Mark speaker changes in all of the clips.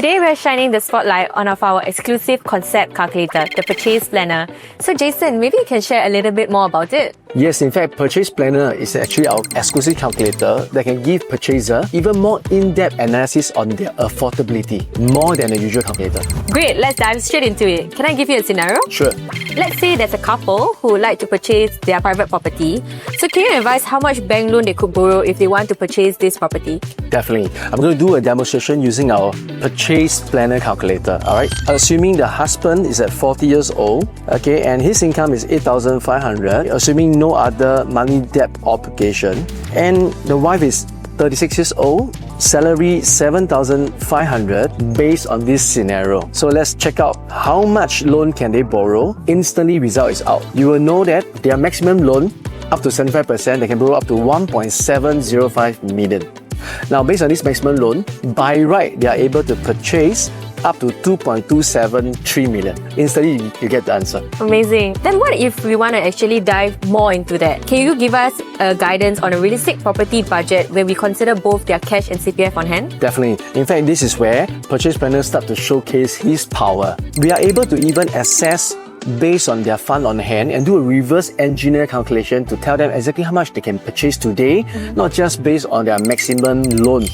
Speaker 1: Today we're shining the spotlight on our exclusive concept calculator, the Purchase Planner. So Jason, maybe you can share a little bit more about it.
Speaker 2: Yes, in fact, Purchase Planner is actually our exclusive calculator that can give purchaser even more in-depth analysis on their affordability, more than a usual calculator.
Speaker 1: Great, let's dive straight into it. Can I give you a scenario?
Speaker 2: Sure.
Speaker 1: Let's say there's a couple who would like to purchase their private property. So can you advise how much bank loan they could borrow if they want to purchase this property?
Speaker 2: Definitely. I'm going to do a demonstration using our Purchase Planner calculator, alright? Assuming the husband is at 40 years old, okay, and his income is 8,500, assuming no other money debt obligation, and the wife is 36 years old, salary 7,500 based on this scenario. So let's check out how much loan can they borrow. Instantly result is out. You will know that their maximum loan up to 75%, they can borrow up to 1.705 million. Now, based on this maximum loan, by right, they are able to purchase up to 2.273 million. Instantly, you get the answer.
Speaker 1: Amazing. Then what if we want to actually dive more into that? Can you give us a guidance on a realistic property budget when we consider both their cash and CPF on hand?
Speaker 2: Definitely. In fact, this is where Purchase Planner start to showcase his power. We are able to even assess based on their fund on hand and do a reverse engineer calculation to tell them exactly how much they can purchase today, not just based on their maximum loan.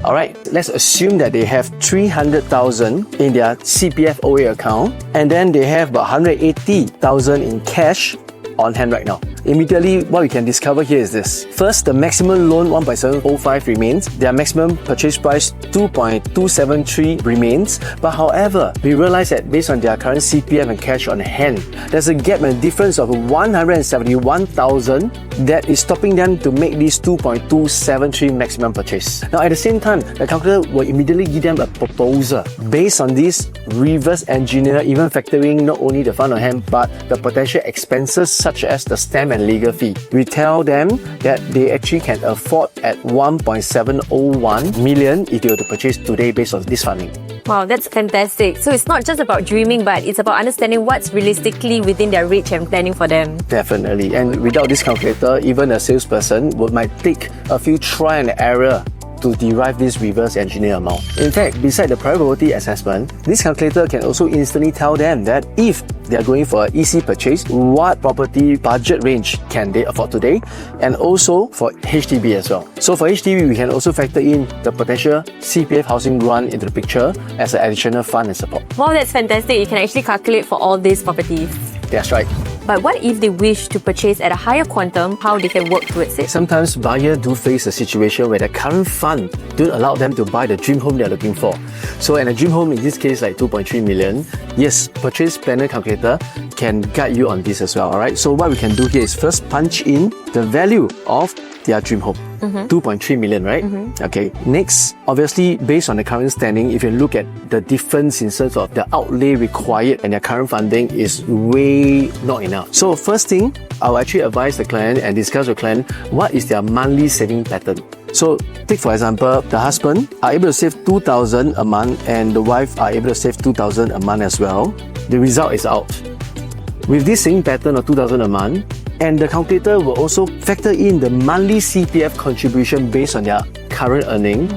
Speaker 2: Alright, let's assume that they have 300,000 in their CPF OA account and then they have about 180,000 in cash on hand right now. Immediately, what we can discover here is this. First, the maximum loan 1.705 remains. Their maximum purchase price 2.273 remains. But however, we realize that based on their current CPF and cash on hand, there's a gap and a difference of 171,000 that is stopping them to make this 2.273 maximum purchase. Now, at the same time, the calculator will immediately give them a proposal based on this reverse engineer, even factoring not only the fund on hand but the potential expenses such as the stamp and legal fee. We tell them that they actually can afford at 1.701 million if they were to purchase today based on this funding.
Speaker 1: Wow, that's fantastic. So it's not just about dreaming, but it's about understanding what's realistically within their reach and planning for them.
Speaker 2: Definitely. And without this calculator, even a salesperson might take a few try and error to derive this reverse engineer amount. In fact, beside the priority assessment, this calculator can also instantly tell them that if they are going for an easy purchase, what property budget range can they afford today, and also for HDB as well. So for HDB, we can also factor in the potential CPF housing grant into the picture as an additional fund and support.
Speaker 1: Wow, that's fantastic. You can actually calculate for all these properties.
Speaker 2: That's right.
Speaker 1: But what if they wish to purchase at a higher quantum, how they can work towards it?
Speaker 2: Sometimes buyers do face a situation where the current fund don't allow them to buy the dream home they're looking for. So in a dream home, in this case like 2.3 million, yes, Purchase Planner calculator can guide you on this as well, alright? So what we can do here is first punch in the value of their dream home. 2.3 million, right? Okay. Next, obviously, based on the current standing, if you look at the difference in terms of the outlay required and their current funding is way not enough. So first thing, I'll actually advise the client and discuss with the client what is their monthly saving pattern. So take for example, the husband are able to save 2,000 a month and the wife are able to save 2,000 a month as well. The result is out. With this saving pattern of 2,000 a month, and the calculator will also factor in the monthly CPF contribution based on their current earning,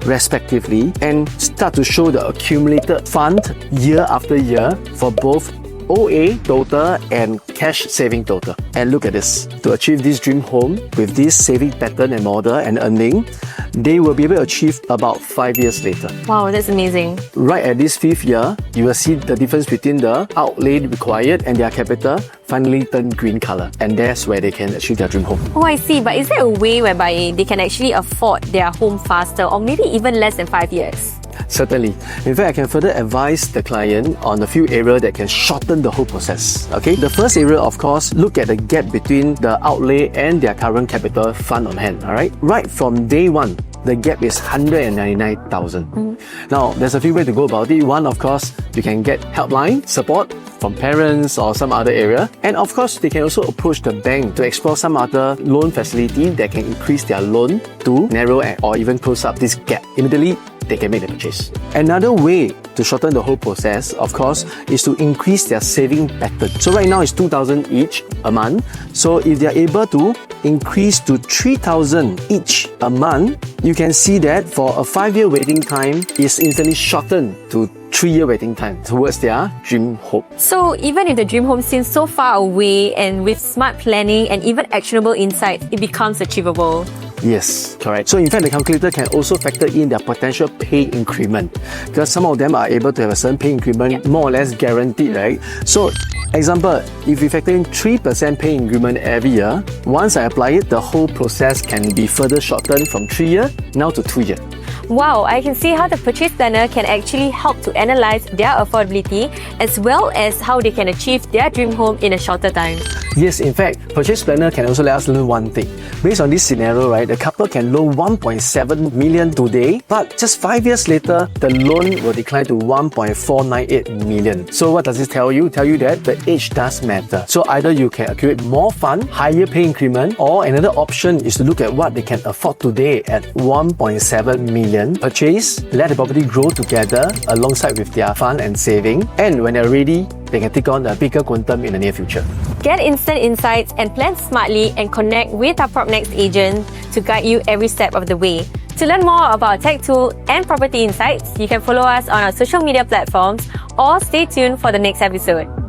Speaker 2: respectively, and start to show the accumulated fund year after year for both OA total and cash saving total. And look at this. To achieve this dream home with this saving pattern and model and earning, they will be able to achieve about 5 years later.
Speaker 1: Wow, that's amazing.
Speaker 2: Right at this 5th year, you will see the difference between the outlay required and their capital finally turn green color. And that's where they can achieve their dream home.
Speaker 1: Oh, I see. But is there a way whereby they can actually afford their home faster or maybe even less than 5 years?
Speaker 2: Certainly. In fact, I can further advise the client on a few areas that can shorten the whole process. Okay, the first area, of course, look at the gap between the outlay and their current capital fund on hand. Alright, right from day one, the gap is 199,000. Now, there's a few ways to go about it. One, of course, you can get helpline support from parents or some other area. And of course, they can also approach the bank to explore some other loan facility that can increase their loan to narrow or even close up this gap. Immediately, they can make the purchase. Another way to shorten the whole process, of course, is to increase their saving pattern. So right now it's 2,000 each a month. So if they're able to increase to 3,000 each a month, you can see that for a 5-year waiting time is instantly shortened to 3-year waiting time towards their dream home.
Speaker 1: So even if the dream home seems so far away, and with smart planning and even actionable insights, it becomes achievable.
Speaker 2: Yes, correct. So in fact, the calculator can also factor in their potential pay increment, because some of them are able to have a certain pay increment more or less guaranteed, right? So example, if we factor in 3% pay increment every year, once I apply it, the whole process can be further shortened from 3 years now to 2 years.
Speaker 1: Wow, I can see how the purchase planner can actually help to analyze their affordability as well as how they can achieve their dream home in a shorter time.
Speaker 2: Yes, in fact, Purchase Planner can also let us learn one thing. Based on this scenario, right, the couple can loan 1.7 million today, but just 5 years later, the loan will decline to 1.498 million. So what does this tell you? Tell you that the age does matter. So either you can accumulate more fund, higher pay increment, or another option is to look at what they can afford today at 1.7 million. Purchase, let the property grow together alongside with their fund and saving, and when they're ready, they can take on a bigger quantum in the near future.
Speaker 1: Get instant insights and plan smartly, and connect with our PropNext agent to guide you every step of the way. To learn more about tech tool and property insights, you can follow us on our social media platforms or stay tuned for the next episode.